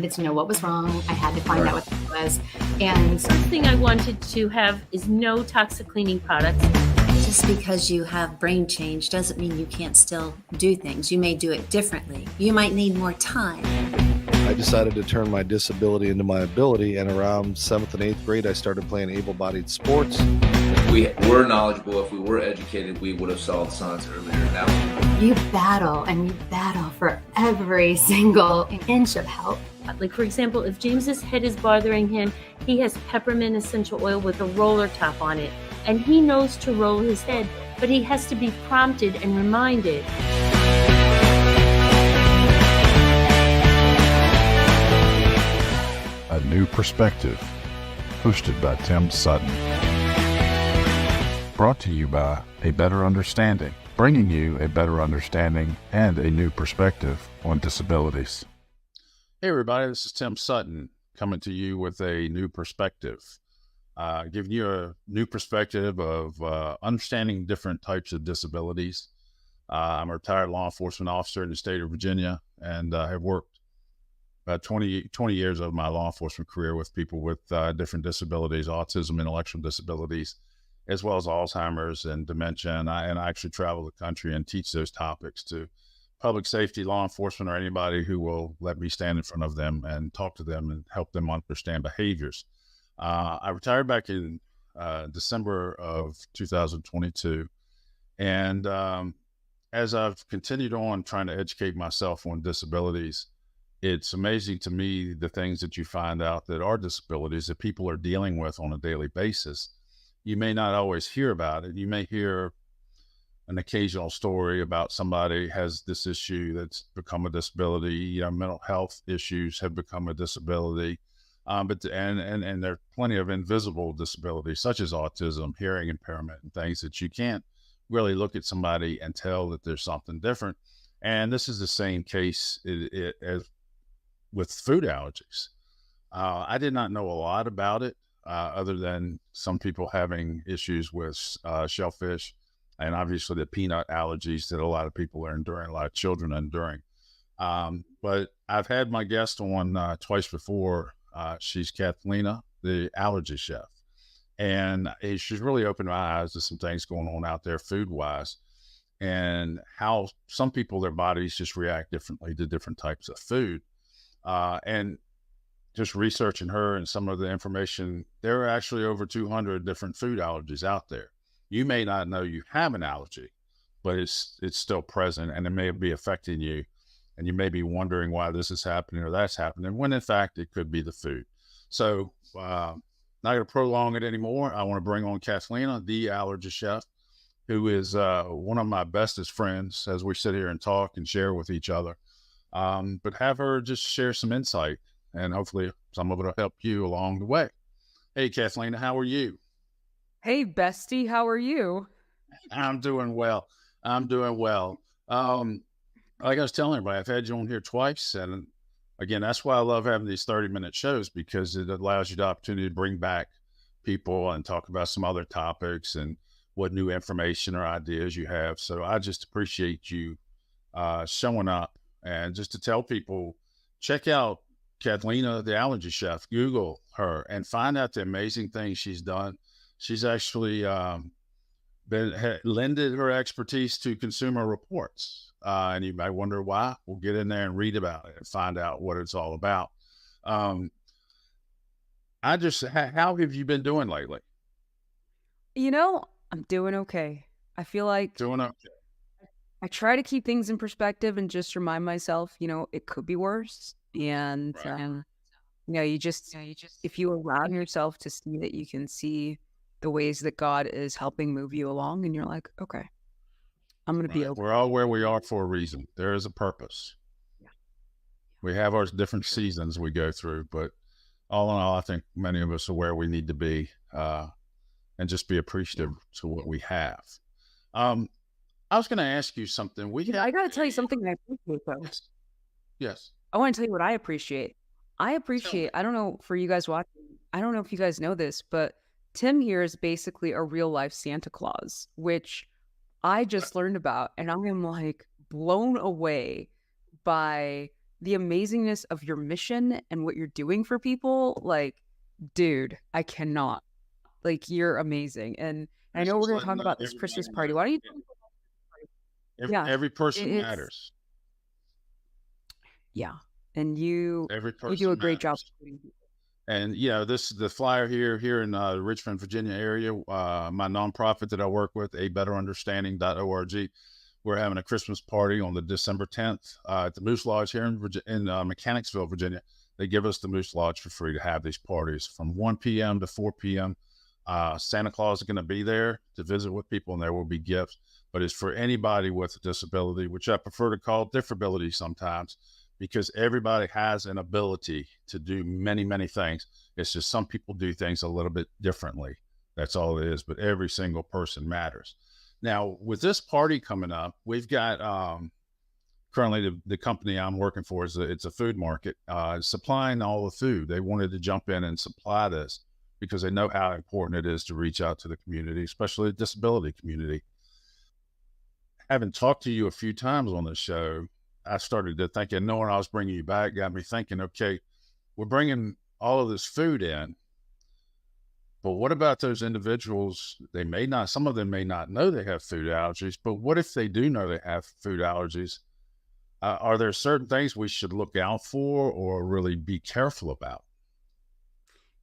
needed to know what was wrong. I had to find out what it was. And something I wanted to have is no toxic cleaning products. Just because you have brain change doesn't mean you can't still do things. You may do it differently. You might need more time. I decided to turn my disability into my ability, and around 7th and 8th grade, I started playing able-bodied sports. If we were knowledgeable, if we were educated, we would have solved signs earlier. Now you battle for every single inch of help. Like, for example, if James's head is bothering him, he has peppermint essential oil with a roller top on it, and he knows to roll his head, but he has to be prompted and reminded. A New Perspective, hosted by Tim Sutton. Brought to you by A Better Understanding, bringing you a better understanding and a new perspective on disabilities. Hey everybody, this is Tim Sutton coming to you with a new perspective, giving you a new perspective of understanding different types of disabilities. I'm a retired law enforcement officer in the state of Virginia, and I have worked about 20 years of my law enforcement career with people with different disabilities, autism, intellectual disabilities, as well as Alzheimer's and dementia. And I actually travel the country and teach those topics to public safety, law enforcement, or anybody who will let me stand in front of them and talk to them and help them understand behaviors. I retired back in December of 2022. And as I've continued on trying to educate myself on disabilities, it's amazing to me the things that you find out that are disabilities that people are dealing with on a daily basis. You may not always hear about it. You may hear an occasional story about somebody has this issue that's become a disability. Mental health issues have become a disability. But there are plenty of invisible disabilities such as autism, hearing impairment, and things that you can't really look at somebody and tell that there's something different. And this is the same case as with food allergies. I did not know a lot about it, other than some people having issues with shellfish, and obviously the peanut allergies that a lot of people are enduring, a lot of children are enduring. But I've had my guest on twice before. She's Kathlena, the Allergy Chef. And she's really opened my eyes to some things going on out there food-wise, and how some people, their bodies just react differently to different types of food. And just researching her and some of the information, there are actually over 200 different food allergies out there. You may not know you have an allergy, but it's still present, and it may be affecting you. And you may be wondering why this is happening or that's happening, when in fact it could be the food. So not going to prolong it anymore. I want to bring on Kathlena, the Allergy Chef, who is one of my bestest friends as we sit here and talk and share with each other. But have her just share some insight, and hopefully some of it will help you along the way. Hey, Kathlena, how are you? Hey, bestie, how are you? I'm doing well. Like I was telling everybody, I've had you on here twice. And again, that's why I love having these 30-minute shows, because it allows you the opportunity to bring back people and talk about some other topics and what new information or ideas you have. So I just appreciate you showing up. And just to tell people, check out Kathlena, the Allergy Chef. Google her and find out the amazing things she's done. She's actually lended her expertise to Consumer Reports. And you might wonder why. We'll get in there and read about it and find out what it's all about. How have you been doing lately? I'm doing okay. I feel like doing okay. I try to keep things in perspective and just remind myself, it could be worse. And, right. you just, if you allow yourself to see that, you can see the ways that God is helping move you along, and you're like, okay, I'm going to be okay. We're all where we are for a reason. There is a purpose. Yeah. We have our different seasons we go through, but all in all, I think many of us are where we need to be, and just be appreciative to what we have. I was going to ask you something. I got to tell you something that I appreciate, though. Yes. I want to tell you what I appreciate. I don't know for you guys watching, I don't know if you guys know this, but Tim here is basically a real life Santa Claus, which I just learned about, and I am like blown away by the amazingness of your mission and what you're doing for people, like, dude, I cannot. Like, you're amazing. And I know we're going to talk about this Christmas party. Why don't you? Yeah, Every person it's matters. yeah, and you Every do person a great job. matters. And this the flyer here in Richmond, Virginia area. My nonprofit that I work with, abetterunderstanding.org. We're having a Christmas party on the December 10th at the Moose Lodge here in Mechanicsville, Virginia. They give us the Moose Lodge for free to have these parties from 1 p.m. to 4 p.m. Santa Claus is going to be there to visit with people, and there will be gifts. But it's for anybody with a disability, which I prefer to call differability sometimes, because everybody has an ability to do many, many things. It's just some people do things a little bit differently. That's all it is. But every single person matters. Now, with this party coming up, we've got currently the company I'm working for it's a food market supplying all the food. They wanted to jump in and supply this because they know how important it is to reach out to the community, especially the disability community. Having talked to you a few times on this show, I started to think, and knowing I was bringing you back got me thinking, okay, we're bringing all of this food in, but what about those individuals? Some of them may not know they have food allergies, but what if they do know they have food allergies? Are there certain things we should look out for or really be careful about?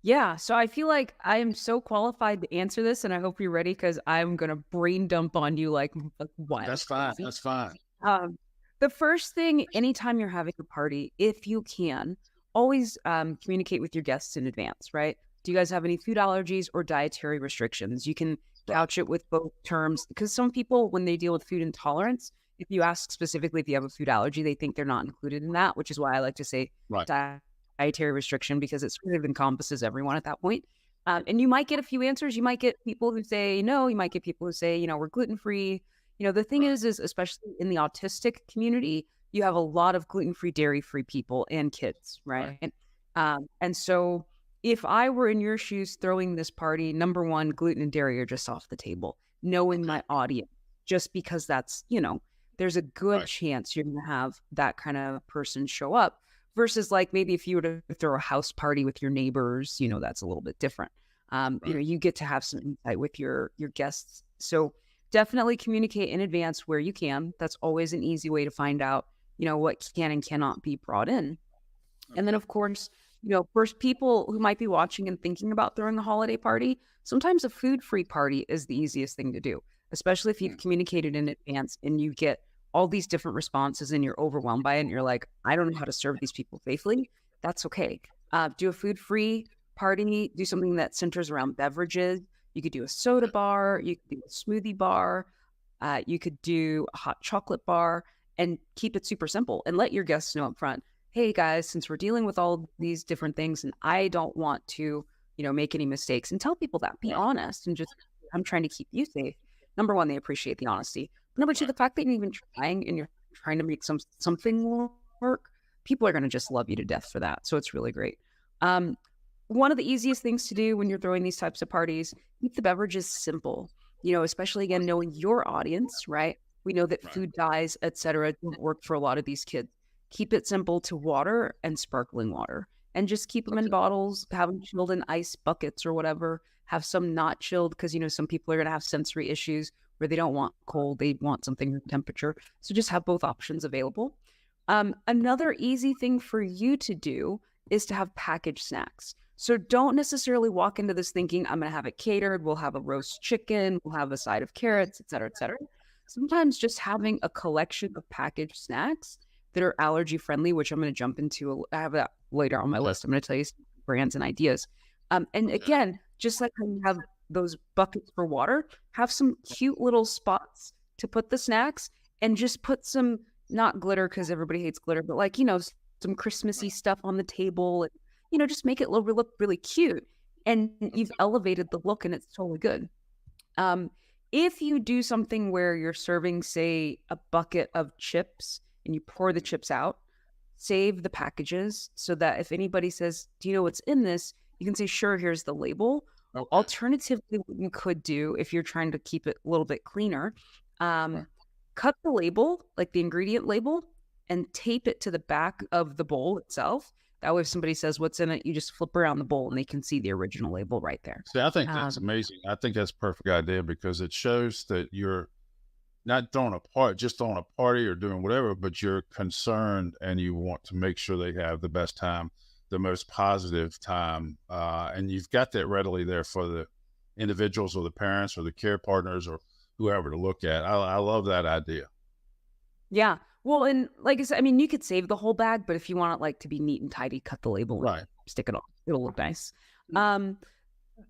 Yeah, so I feel like I am so qualified to answer this, and I hope you're ready because I'm gonna brain dump on you like wild. That's fine. That's fine. The first thing, anytime you're having a party, if you can, always communicate with your guests in advance, right? Do you guys have any food allergies or dietary restrictions? You can couch it with both terms, because some people, when they deal with food intolerance, if you ask specifically if you have a food allergy, they think they're not included in that, which is why I like to say Right. dietary restriction, because it sort of encompasses everyone at that point. And you might get a few answers. You might get people who say no. You might get people who say, we're gluten-free. The thing is especially in the autistic community, you have a lot of gluten-free, dairy-free people and kids, right? And so if I were in your shoes throwing this party, number one, gluten and dairy are just off the table, knowing my audience, just because that's, there's a good chance you're going to have that kind of person show up versus like maybe if you were to throw a house party with your neighbors, that's a little bit different. You get to have some insight with your guests. So definitely communicate in advance where you can. That's always an easy way to find out, what can and cannot be brought in. And then, of course, first people who might be watching and thinking about throwing a holiday party, sometimes a food-free party is the easiest thing to do, especially if you've communicated in advance and you get all these different responses and you're overwhelmed by it and you're like, I don't know how to serve these people safely. That's okay. Do a food-free party, do something that centers around beverages. You could do a soda bar, you could do a smoothie bar, you could do a hot chocolate bar, and keep it super simple and let your guests know up front, hey guys, since we're dealing with all these different things and I don't want to, make any mistakes, and tell people that, be honest, and just, I'm trying to keep you safe. Number one, they appreciate the honesty. But number two, the fact that you're even trying and you're trying to make something work, people are going to just love you to death for that. So it's really great. One of the easiest things to do when you're throwing these types of parties, keep the beverages simple, especially again, knowing your audience, right? We know that food dyes, et cetera, don't work for a lot of these kids. Keep it simple to water and sparkling water, and just keep them in bottles, have them chilled in ice buckets or whatever. Have some not chilled because, some people are going to have sensory issues where they don't want cold. They want something room temperature. So just have both options available. Another easy thing for you to do is to have packaged snacks. So don't necessarily walk into this thinking, I'm going to have it catered. We'll have a roast chicken. We'll have a side of carrots, et cetera, et cetera. Sometimes just having a collection of packaged snacks that are allergy friendly, which I'm going to jump into. I have that later on my list. I'm going to tell you some brands and ideas. And again, just like when you have those buckets for water, have some cute little spots to put the snacks, and just put some, not glitter because everybody hates glitter, but like, some Christmassy stuff on the table, and, just make it look really cute. And you've elevated the look and it's totally good. If you do something where you're serving, say, a bucket of chips and you pour the chips out, save the packages so that if anybody says, do you know what's in this? You can say, sure, here's the label. Okay. Alternatively, what you could do if you're trying to keep it a little bit cleaner, cut the label, like the ingredient label, and tape it to the back of the bowl itself. That way, if somebody says what's in it, you just flip around the bowl and they can see the original label right there. See, I think that's amazing. I think that's a perfect idea because it shows that you're not just throwing a party or doing whatever, but you're concerned and you want to make sure they have the best time, the most positive time. And you've got that readily there for the individuals or the parents or the care partners or whoever to look at. I love that idea. Yeah. Well, and like I said, I mean, you could save the whole bag, but if you want it like to be neat and tidy, cut the label and stick it on. It'll look nice.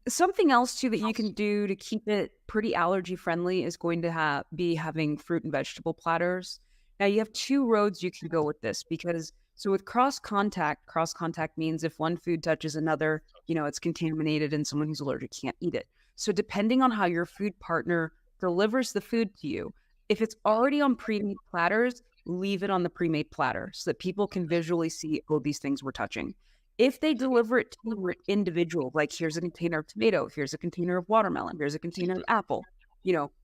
Something else too that you can do to keep it pretty allergy friendly is going to be having fruit and vegetable platters. Now you have two roads you can go with this because so with cross contact means if one food touches another, it's contaminated and someone who's allergic can't eat it. So depending on how your food partner delivers the food to you, if it's already on pre-made platters, leave it on the pre-made platter so that people can visually see, oh, these things we're touching. If they deliver it to individual, like here's a container of tomato, here's a container of watermelon, here's a container of apple,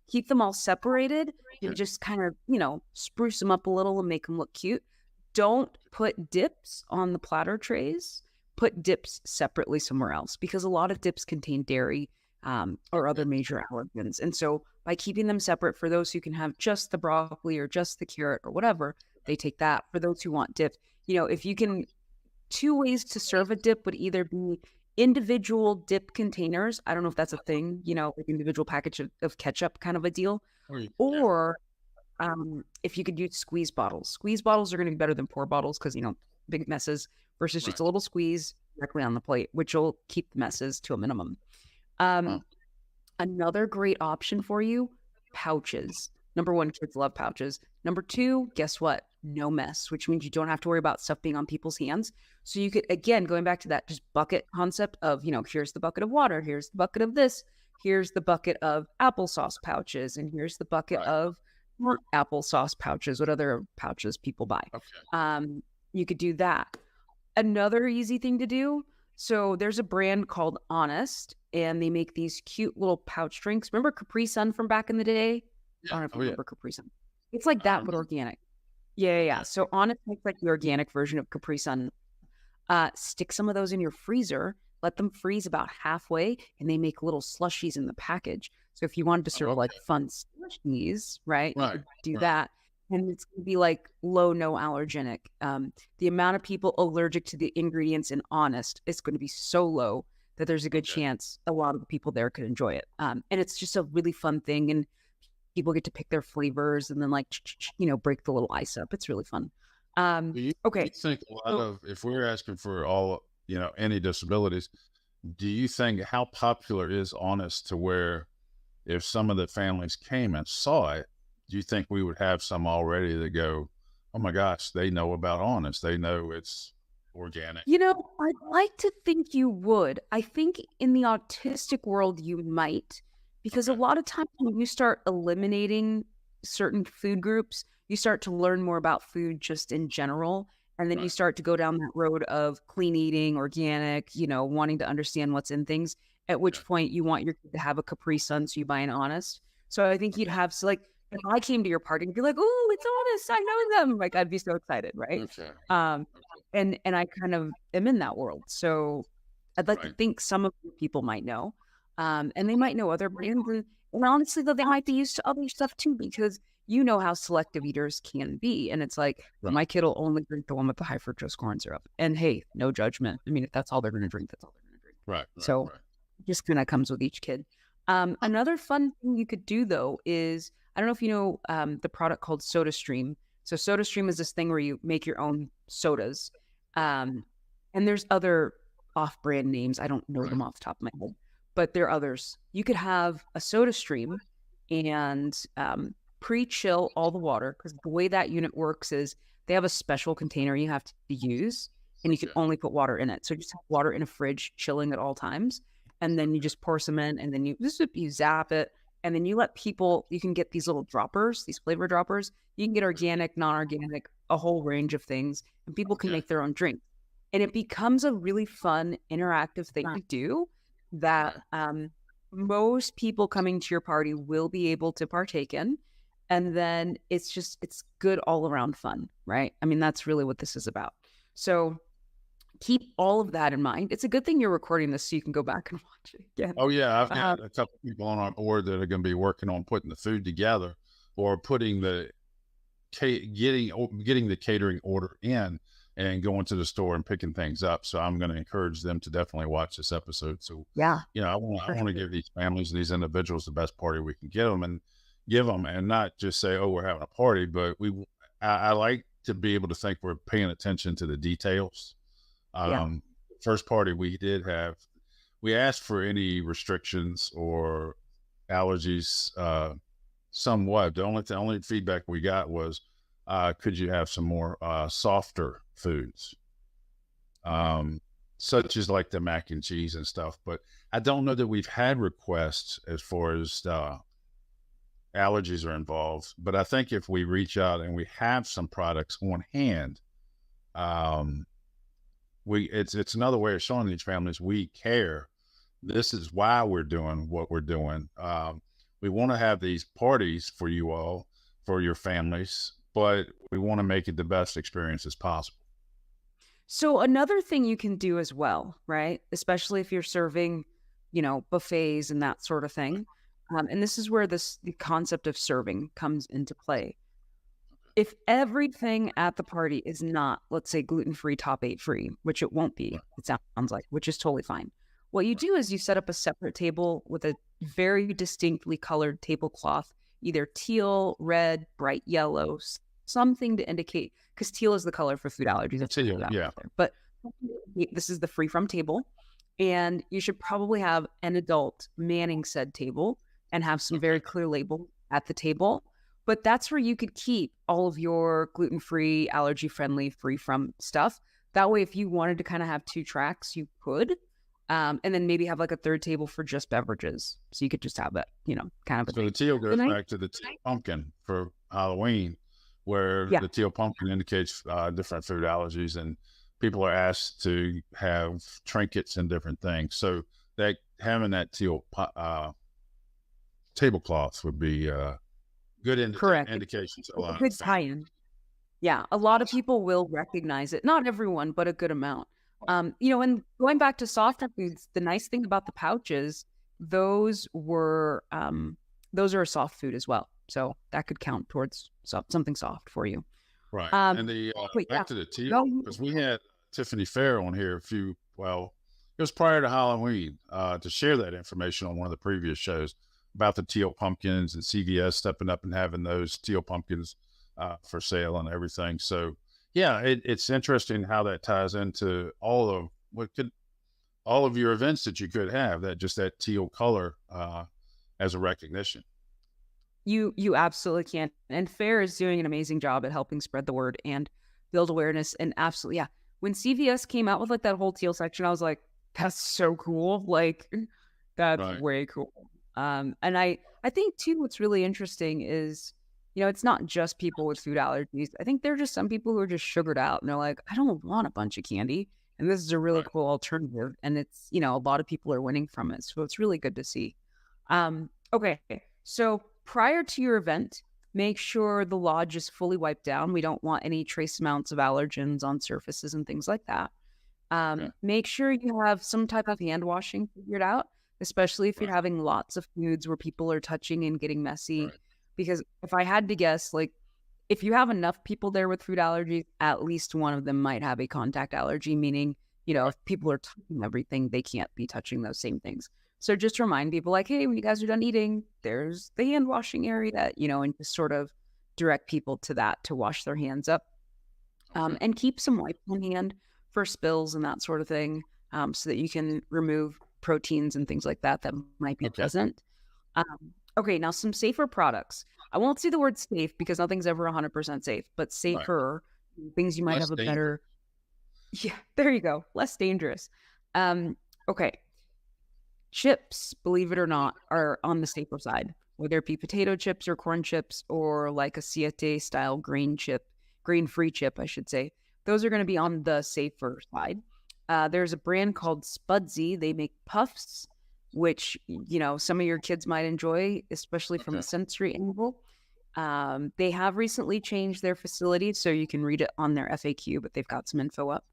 keep them all separated and just kind of, spruce them up a little and make them look cute. Don't put dips on the platter trays. Put dips separately somewhere else because a lot of dips contain dairy or other major allergens. And so by keeping them separate for those who can have just the broccoli or just the carrot or whatever, they take that. For those who want dip, if you can, 2 ways to serve a dip would either be individual dip containers. I don't know if that's a thing, like individual package of ketchup kind of a deal. Or if you could use squeeze bottles. Squeeze bottles are going to be better than pour bottles because, big messes versus just a little squeeze directly on the plate, which will keep the messes to a minimum. Another great option for you, pouches. Number 1, kids love pouches. Number 2, guess what? No mess, which means you don't have to worry about stuff being on people's hands. So you could, again, going back to that just bucket concept of, here's the bucket of water, here's the bucket of this, here's the bucket of applesauce pouches, and here's the bucket of applesauce pouches, what other pouches people buy. You could do that. Another easy thing to do, so there's a brand called Honest, and they make these cute little pouch drinks. Remember Capri Sun from back in the day? I don't know if you remember Capri Sun. It's like that, but organic. Yeah. So Honest makes like the organic version of Capri Sun. Stick some of those in your freezer, let them freeze about halfway, and they make little slushies in the package. So if you wanted to serve like fun slushies, right? You could do that. And it's going to be like low, no allergenic. The amount of people allergic to the ingredients in Honest is going to be so low that there's a good chance a lot of the people there could enjoy it. And it's just a really fun thing. And people get to pick their flavors and then break the little ice up. It's really fun. Do you think a lot of, if we're asking for all, any disabilities, do you think how popular is Honest to where if some of the families came and saw it, do you think we would have some already that go, oh my gosh, they know about Honest. They know it's organic. I'd like to think you would. I think in the autistic world, you might, because a lot of times when you start eliminating certain food groups, you start to learn more about food just in general. And then you start to go down that road of clean eating, organic, wanting to understand what's in things, at which point you want your kid to have a Capri Sun, so you buy an Honest. So I think you'd have, if I came to your party and be like, oh, it's Honest, I know them. Like, I'd be so excited, right? And I kind of am in that world. So I'd like to think some of the people might know. And they might know other brands. And honestly, though, they might be used to other stuff too, because you know how selective eaters can be. And it's like, my kid will only drink the one with the high fructose corn syrup. And hey, no judgment. I mean, if that's all they're going to drink, that's all they're going to drink. So it just kind of comes with each kid. Another fun thing you could do, though, is, I don't know if you know the product called SodaStream. So SodaStream is this thing where you make your own sodas. And there's other off-brand names. I don't know them off the top of my head, but there are others. You could have a SodaStream and pre-chill all the water, because the way that unit works is they have a special container you have to use, and you can only put water in it. So just have water in a fridge chilling at all times, and then you just pour some in, and then you zap it, and then you let people, you can get these little droppers, these flavor droppers. You can get organic, non-organic, a whole range of things, and people can make their own drink. And it becomes a really fun, interactive thing to do that most people coming to your party will be able to partake in. And then it's good all around fun, right? I mean, that's really what this is about. So keep all of that in mind. It's a good thing you're recording this so you can go back and watch it again. Oh yeah, I've got a couple people on our board that are going to be working on putting the food together or putting the getting the catering order in and going to the store and picking things up. So I'm going to encourage them to definitely watch this episode. So Yeah. I want to give these families and these individuals the best party we can give them, and not just say, oh, we're having a party, but I like to be able to think we're paying attention to the details. First party we did have, we asked for any restrictions or allergies, somewhat. The only feedback we got was, could you have some more softer foods, such as like the mac and cheese and stuff. But I don't know that we've had requests as far as allergies are involved. But I think if we reach out and we have some products on hand, it's another way of showing these families we care. This is why we're doing what we're doing. We want to have these parties for you all, for your families, but we want to make it the best experience as possible. So another thing you can do as well, right? Especially if you're serving, buffets and that sort of thing. And this is where the concept of serving comes into play. If everything at the party is not, let's say, gluten-free, top 8 free, which it won't be, it sounds like, which is totally fine. What you do is you set up a separate table with a very distinctly colored tablecloth, either teal, red, bright yellow, something to indicate, because teal is the color for food allergies. Teal, yeah. But this is the free from table. And you should probably have an adult manning said table and have some very clear label at the table. But that's where you could keep all of your gluten-free, allergy-friendly, free from stuff. That way, if you wanted to kind of have 2 tracks, you could. And then maybe have like a third table for just beverages. So you could just have that, kind of a So the teal goes back to the teal pumpkin for Halloween, where the teal pumpkin indicates different food allergies, and people are asked to have trinkets and different things. So that having that teal tablecloths would be good indications. A good tie-in. Yeah, a lot of people will recognize it. Not everyone, but a good amount. And going back to soft foods, the nice thing about the pouches, those are a soft food as well. So that could count towards something soft for you. Right. And back to the teal, because we had Tiffany Fair on here it was prior to Halloween, to share that information on one of the previous shows about the teal pumpkins and CVS stepping up and having those teal pumpkins for sale and everything. So yeah, it's interesting how that ties into all of your events that you could have, that teal color as a recognition. You absolutely can. And Fair is doing an amazing job at helping spread the word and build awareness. And absolutely, yeah. When CVS came out with like that whole teal section, I was like, that's so cool. Like, that's way cool. And I think too, what's really interesting is, it's not just people with food allergies. I think there are just some people who are just sugared out and they're like, I don't want a bunch of candy. And this is a really cool alternative. And it's, a lot of people are winning from it. So it's really good to see. Okay. So prior to your event, make sure the lodge is fully wiped down. We don't want any trace amounts of allergens on surfaces and things like that. Make sure you have some type of hand washing figured out, especially if you're having lots of foods where people are touching and getting messy. Because if I had to guess, like if you have enough people there with food allergies, at least one of them might have a contact allergy, meaning, if people are touching everything, they can't be touching those same things. So just remind people like, hey, when you guys are done eating, there's the hand washing area, and just sort of direct people to that to wash their hands up. And keep some wipes on hand for spills and that sort of thing, so that you can remove proteins and things like that might be present. Okay, now some safer products. I won't say the word safe because nothing's ever 100% safe, but safer, things you might have a better... Yeah, there you go. Less dangerous. Okay. Chips, believe it or not, are on the safer side, whether it be potato chips or corn chips or like a Siete style grain-free chip, I should say. Those are going to be on the safer side. There's a brand called Spudsy. They make puffs, which, some of your kids might enjoy, especially from a sensory angle. They have recently changed their facility, so you can read it on their FAQ, but they've got some info up.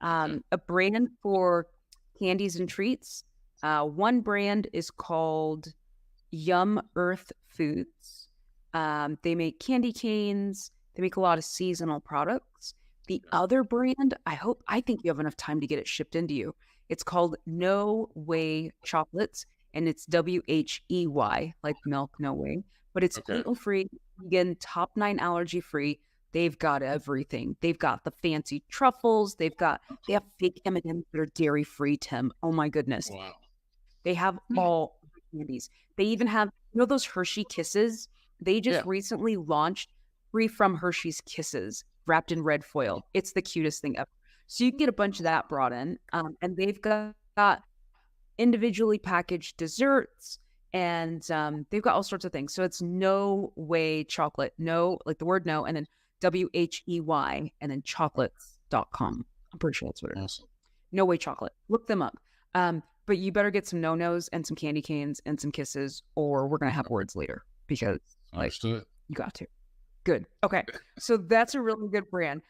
A brand for candies and treats. One brand is called Yum Earth Foods. They make candy canes. They make a lot of seasonal products. The other brand, I think you have enough time to get it shipped into you. It's called No Way Chocolates, and it's WHEY, like milk, no way. But it's gluten-free, vegan, top 9 allergy-free. They've got everything. They've got the fancy truffles. They have fake M&Ms that are dairy-free, Tim. Oh my goodness. Wow. They have all the candies. They even have, those Hershey Kisses? They just recently launched free from Hershey's Kisses wrapped in red foil. It's the cutest thing ever. So you can get a bunch of that brought in. And they've got individually packaged desserts, and they've got all sorts of things. So it's No Way Chocolate. No, like the word no, and then WHEY, and then chocolates.com. I'm pretty sure that's what it is. No Way Chocolate. Look them up. But you better get some no-nos and some candy canes and some kisses, or we're going to have words later, because you got to. Good. Okay. So that's a really good brand.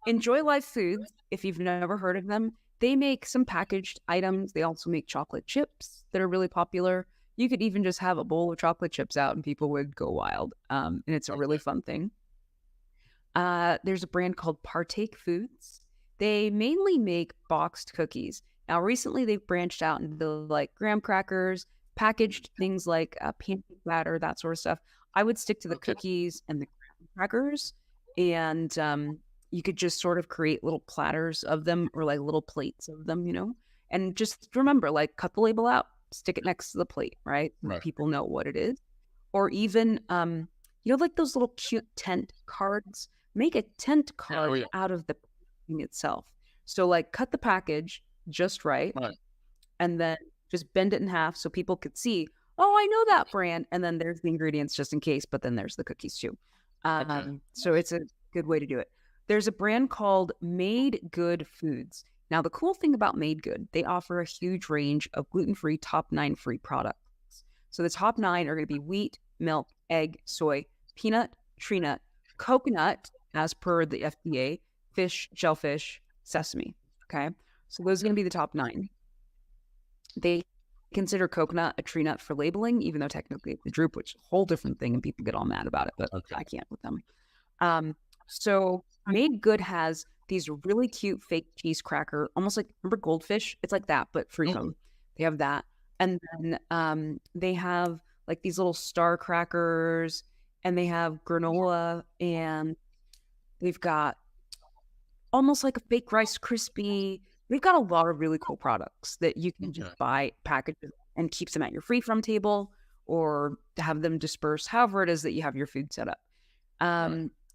Enjoy Life Foods, if you've never heard of them, they make some packaged items. They also make chocolate chips that are really popular. You could even just have a bowl of chocolate chips out and people would go wild. And it's a really fun thing. There's a brand called Partake Foods. They mainly make boxed cookies. Now, recently they've branched out into like graham crackers, packaged things like pancake batter, that sort of stuff. I would stick to the cookies and the graham crackers, and you could just sort of create little platters of them, or like little plates of them, and just remember, like, cut the label out, stick it next to the plate, right? So people know what it is. Or even, like those little cute tent cards, make a tent card out of the packaging itself. So like cut the package just right, and then just bend it in half so people could see, oh, I know that brand. And then there's the ingredients just in case, but then there's the cookies too. So it's a good way to do it. There's a brand called Made Good Foods. Now, the cool thing about Made Good, they offer a huge range of gluten-free top 9 free products. So the top 9 are going to be wheat, milk, egg, soy, peanut, tree nut, coconut, as per the FDA, fish, shellfish, sesame. Okay. So those are going to be the top 9. They consider coconut a tree nut for labeling, even though technically it's a drupe, which is a whole different thing, and people get all mad about it, but I can't with them. So Made Good has these really cute fake cheese cracker, almost like, remember Goldfish? It's like that, but free cone. They have that. And then they have like these little star crackers, and they have granola, and they've got almost like a fake Rice Krispie. They've got a lot of really cool products that you can just buy packages and keep them at your free from table, or have them disperse however it is that you have your food set up.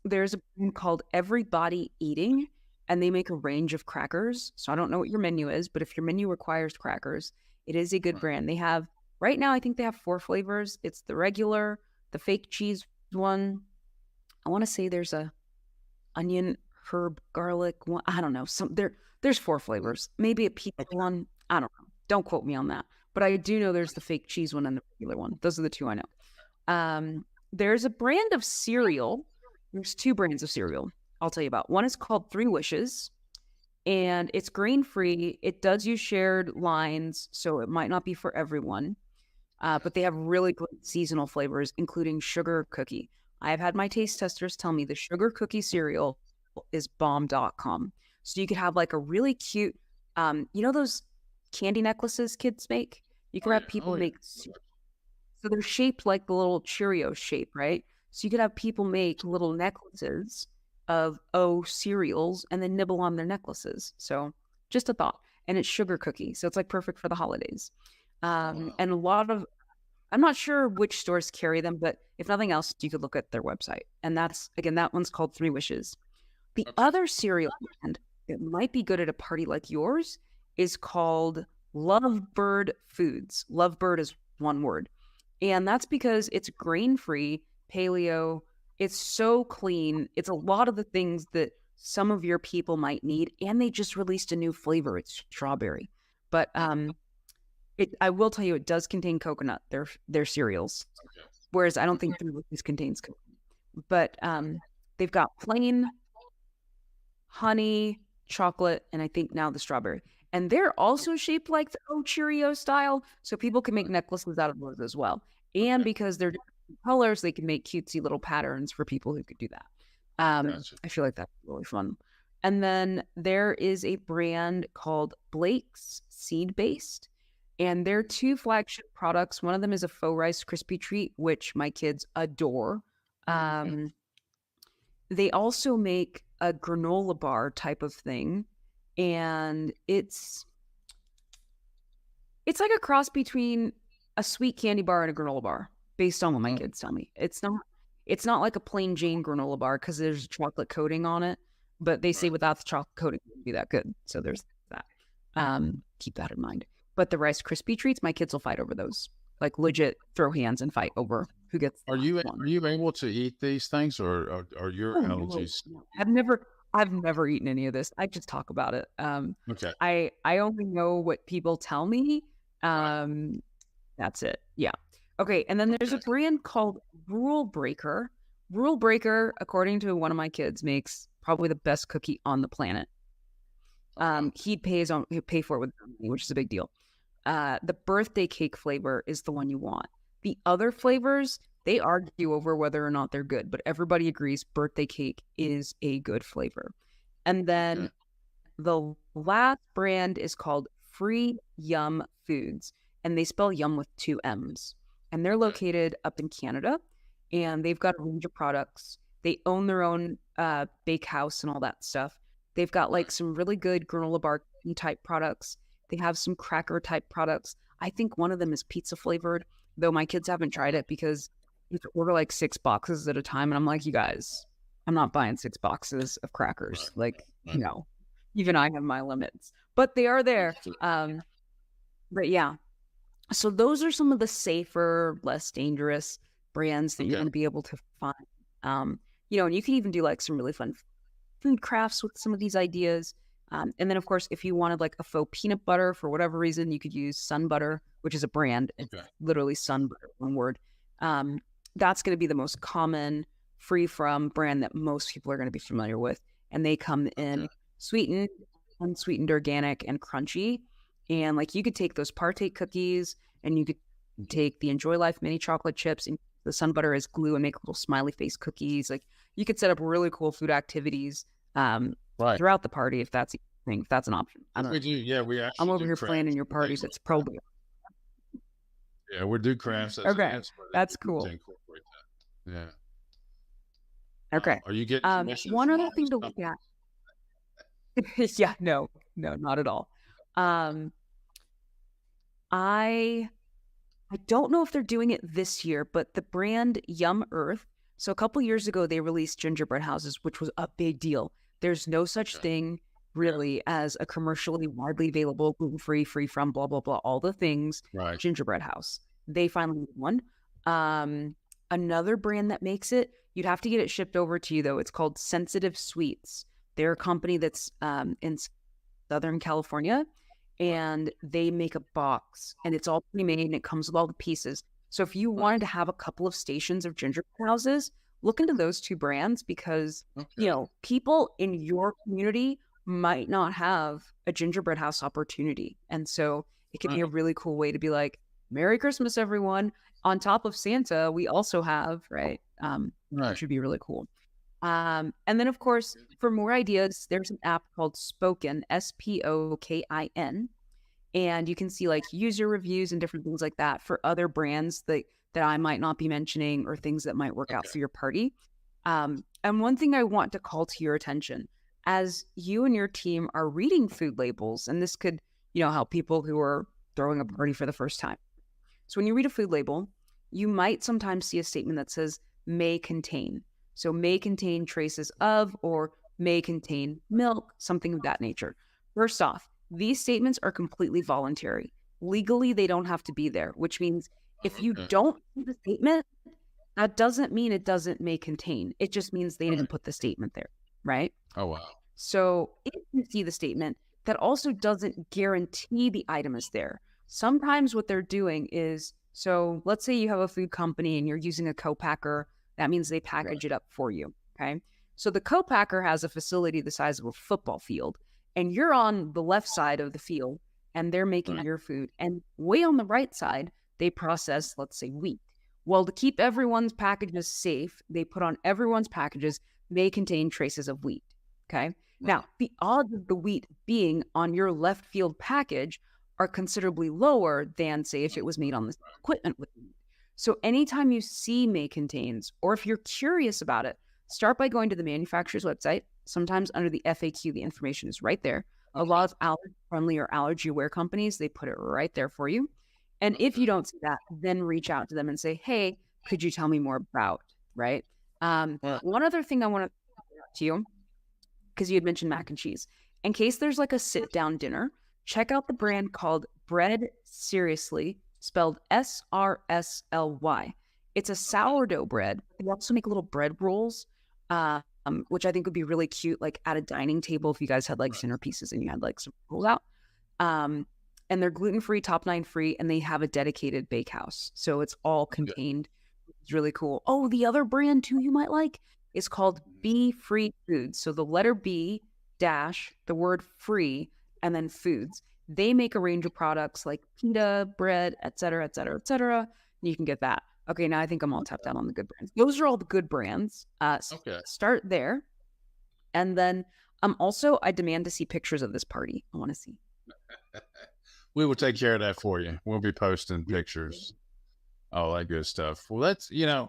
There's a brand called Everybody Eating, and they make a range of crackers. So I don't know what your menu is, but if your menu requires crackers, it is a good brand. They have, right now, I think they have 4 flavors. It's the regular, the fake cheese one. I want to say there's a onion, herb, garlic one. I don't know. There's 4 flavors. Maybe a pizza one. I don't know. Don't quote me on that. But I do know there's the fake cheese one and the regular one. Those are the 2 I know. There's a brand of cereal. There's 2 brands of cereal I'll tell you about. One is called 3 Wishes, and it's grain-free. It does use shared lines, so it might not be for everyone. But they have really great seasonal flavors, including sugar cookie. I've had my taste testers tell me the sugar cookie cereal is bomb.com. So you could have like a really cute, those candy necklaces kids make? You can have people make, so they're shaped like the little Cheerio shape, right? So you could have people make little necklaces of cereals and then nibble on their necklaces. So just a thought. And it's sugar cookie. So it's like perfect for the holidays. And a lot of, I'm not sure which stores carry them, but if nothing else, you could look at their website. And that's, again, that one's called 3 Wishes. The other cereal brand that might be good at a party like yours is called Lovebird Foods. Lovebird is one word. And that's because it's grain-free, paleo. It's so clean. It's a lot of the things that some of your people might need. And they just released a new flavor. It's strawberry. But I will tell you, it does contain coconut, their cereals. whereas I don't think this contains cocaine. But they've got plain, honey, chocolate, and I think now the strawberry. And they're also shaped like the Cheerio style, so people can make necklaces out of those as well. And because they're different colors, they can make cutesy little patterns for people who could do that. Gotcha. I feel like that's really fun. And then there is a brand called Blake's Seed Based, and they're 2 flagship products. One of them is a faux Rice Krispie treat, which my kids adore. They also make a granola bar type of thing, and it's like a cross between a sweet candy bar and a granola bar, based on what my kids tell me. It's not like a plain Jane granola bar because there's chocolate coating on it, but they say without the chocolate coating, it wouldn't be that good. So there's that. Keep that in mind. But the Rice Krispie treats, my kids will fight over those. Like legit throw hands and fight over who gets. Are you able to eat these things, or are your allergies? No. I've never eaten any of this. I just talk about it. Okay. I only know what people tell me. That's it. Yeah. Okay. And then there's a brand called Rule Breaker. Rule Breaker, according to one of my kids, makes probably the best cookie on the planet. He'd pay for it with money, which is a big deal. The birthday cake flavor is the one you want. The other flavors, they argue over whether or not they're good, but everybody agrees birthday cake is a good flavor. And then the last brand is called Free Yum Foods, and they spell yum with 2 M's. And they're located up in Canada, and they've got a range of products. They own their own bake house and all that stuff. They've got like some really good granola bar type products. They have some cracker type products. I think one of them is pizza flavored, though my kids haven't tried it because you have to order like 6 boxes at a time. And I'm like, you guys, I'm not buying 6 boxes of crackers. Like, no, even I have my limits, but they are there. But yeah, so those are some of the safer, less dangerous brands that you're going to be able to find. And you can even do like some really fun food crafts with some of these ideas. And then, of course, if you wanted like a faux peanut butter for whatever reason, you could use Sun Butter, which is a brand. It's literally Sun Butter, one word. That's going to be the most common free from brand that most people are going to be familiar with. And they come in sweetened, unsweetened, organic, and crunchy. And like you could take those Partake cookies and you could take the Enjoy Life mini chocolate chips and the Sun Butter as glue and make little smiley face cookies. Like you could set up really cool food activities throughout the party if that's an option. I don't know. We do, yeah. We actually I'm over here planning your parties. It's probably we do crafts. Okay, that's cool. Yeah. Okay. Are you getting one other thing to look at? Yeah, no, not at all. I don't know if they're doing it this year, but the brand Yum Earth. So a couple years ago, they released gingerbread houses, which was a big deal. There's no such thing really as a commercially widely available, gluten-free, free from, blah, blah, blah, all the things, gingerbread house. They finally made one. Another brand that makes it, you'd have to get it shipped over to you, though. It's called Sensitive Sweets. They're a company that's in Southern California, and they make a box, and it's all pre-made, and it comes with all the pieces. So if you wanted to have a couple of stations of gingerbread houses, look into those 2 brands because, people in your community might not have a gingerbread house opportunity. And so it can be a really cool way to be like, Merry Christmas, everyone. On top of Santa, we also have, which would be really cool. And then, of course, for more ideas, there's an app called Spoken, Spokin. And you can see like user reviews and different things like that for other brands that I might not be mentioning or things that might work out for your party. And one thing I want to call to your attention, as you and your team are reading food labels, and this could, help people who are throwing a party for the first time. So when you read a food label, you might sometimes see a statement that says may contain. So may contain traces of, or may contain milk, something of that nature. First off, these statements are completely voluntary. Legally, they don't have to be there, which means if you don't see the statement, that doesn't mean it may contain. It just means they didn't put the statement there, right? Oh, wow. So if you see the statement, that also doesn't guarantee the item is there. Sometimes what they're doing is So let's say you have a food company and you're using a co-packer. That means they package it up for you. Okay. So the co-packer has a facility the size of a football field, and you're on the left side of the field and they're making your food. And way on the right side, they process, let's say, wheat. Well, to keep everyone's packages safe, they put on everyone's packages may contain traces of wheat. Okay. Now, the odds of the wheat being on your left field package are considerably lower than, say, if it was made on this equipment with wheat. So anytime you see may contains, or if you're curious about it, start by going to the manufacturer's website. Sometimes under the FAQ, the information is right there. A lot of allergy-friendly or allergy-aware companies, they put it right there for you. And if you don't see that, then reach out to them and say, hey, could you tell me more about, right? One other thing I want to to you, because you had mentioned mac and cheese. In case there's like a sit-down dinner, check out the brand called Bread Seriously, spelled SRSLY. It's a sourdough bread. They also make little bread rolls, which I think would be really cute, like at a dining table if you guys had like centerpieces and you had like some rolls out. And they're gluten-free, top 9 free, and they have a dedicated bakehouse. So it's all contained. It's really cool. Oh, the other brand too you might like is called Be Free Foods. So the letter B dash, the word free, and then foods. They make a range of products like pita, bread, et cetera, et cetera, et cetera. And you can get that. Okay, now I think I'm all tapped out on the good brands. Those are all the good brands. Start there. And then also, I demand to see pictures of this party. I want to see. We will take care of that for you. We'll be posting pictures, all that good stuff. Well, that's, yeah,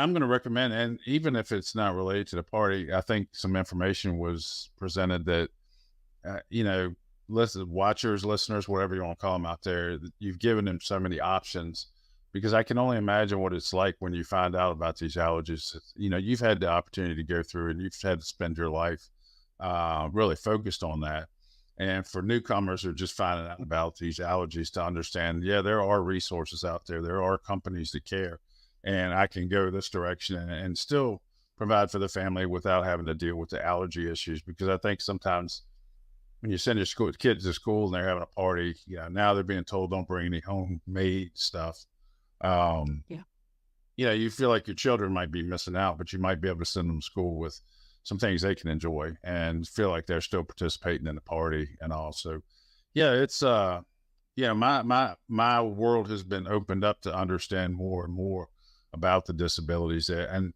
I'm going to recommend, and even if it's not related to the party, I think some information was presented that, watchers, listeners, whatever you want to call them out there, you've given them so many options, because I can only imagine what it's like when you find out about these allergies. You've had the opportunity to go through and you've had to spend your life really focused on that. And for newcomers who are just finding out about these allergies, to understand, there are resources out there. There are companies that care, and I can go this direction and still provide for the family without having to deal with the allergy issues. Because I think sometimes when you send your kids to school and they're having a party, now they're being told don't bring any homemade stuff. You feel like your children might be missing out, but you might be able to send them to school with some things they can enjoy and feel like they're still participating in the party and all. So, it's, my world has been opened up to understand more and more about the disabilities there. And,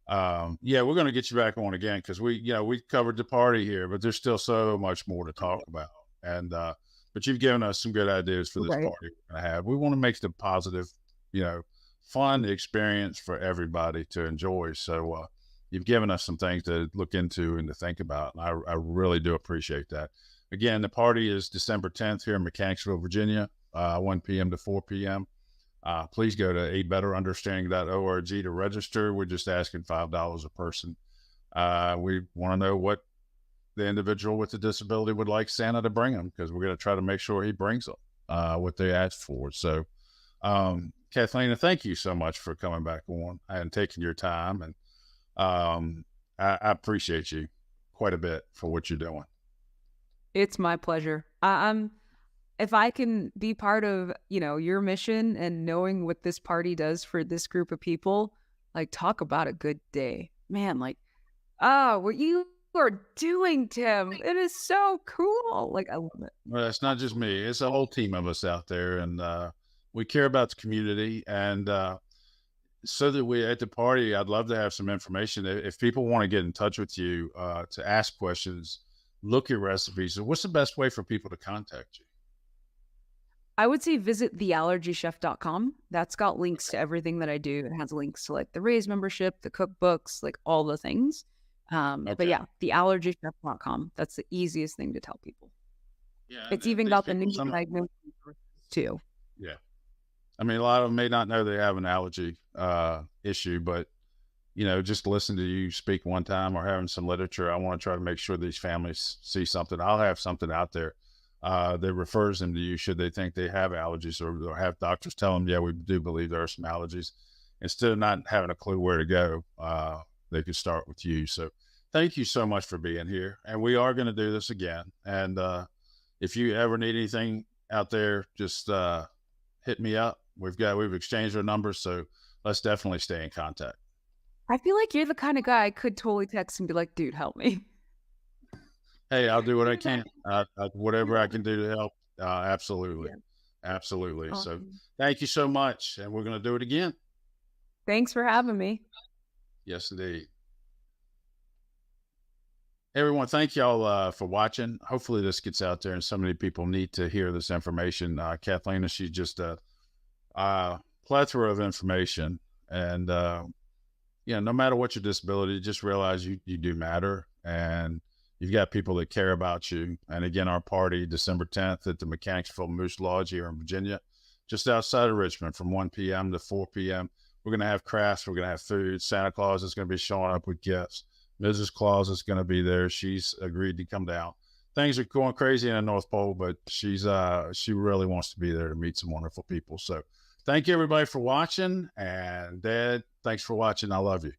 we're going to get you back on again, because we covered the party here, but there's still so much more to talk about. And, but you've given us some good ideas for this party we're going to have. We want to make it a positive, fun experience for everybody to enjoy. So, you've given us some things to look into and to think about. And I really do appreciate that. Again, the party is December 10th here in Mechanicsville, Virginia, 1 p.m. to 4 p.m. Please go to aBetterUnderstanding.org to register. We're just asking $5 a person. We want to know what the individual with the disability would like Santa to bring them, because we're going to try to make sure he brings them what they asked for. So, Kathleen, thank you so much for coming back on and taking your time. And I appreciate you quite a bit for what you're doing. It's my pleasure. If I can be part of, your mission and knowing what this party does for this group of people, like, talk about a good day, man. Like, what you are doing, Tim, it is so cool. Like, I love it. Well, it's not just me; it's a whole team of us out there, and we care about the community. And so that we at the party, I'd love to have some information. If people want to get in touch with you to ask questions, look at recipes, what's the best way for people to contact you? I would say visit theallergychef.com. That's got links to everything that I do. It has links to like the Raise membership, the cookbooks, like all the things. But yeah, theallergychef.com. That's the easiest thing to tell people. Yeah, it's even got the new diagnosis too. Yeah. I mean, a lot of them may not know they have an allergy issue, but, just listen to you speak one time or having some literature. I want to try to make sure these families see something. I'll have something out there that refers them to you should they think they have allergies, or have doctors tell them, we do believe there are some allergies. Instead of not having a clue where to go, they could start with you. So thank you so much for being here. And we are going to do this again. And if you ever need anything out there, just hit me up. we've exchanged our numbers, so let's definitely stay in contact. I feel like you're the kind of guy I could totally text and be like, dude, help me. Hey, I'll do what I can. Whatever I can do to help. Absolutely. Yeah. Absolutely. So Awesome. thank you so much. And we're going to do it again. Thanks for having me. Yes, indeed. Everyone, thank y'all for watching. Hopefully this gets out there and so many people need to hear this information. Kathleen, she's just a plethora of information. And, no matter what your disability, just realize you do matter. And you've got people that care about you. And again, our party, December 10th at the Mechanicsville Moose Lodge here in Virginia, just outside of Richmond from 1 p.m. to 4 p.m. We're going to have crafts. We're going to have food. Santa Claus is going to be showing up with gifts. Mrs. Claus is going to be there. She's agreed to come down. Things are going crazy in the North Pole, but she really wants to be there to meet some wonderful people. So thank you everybody for watching. And Dad, thanks for watching. I love you.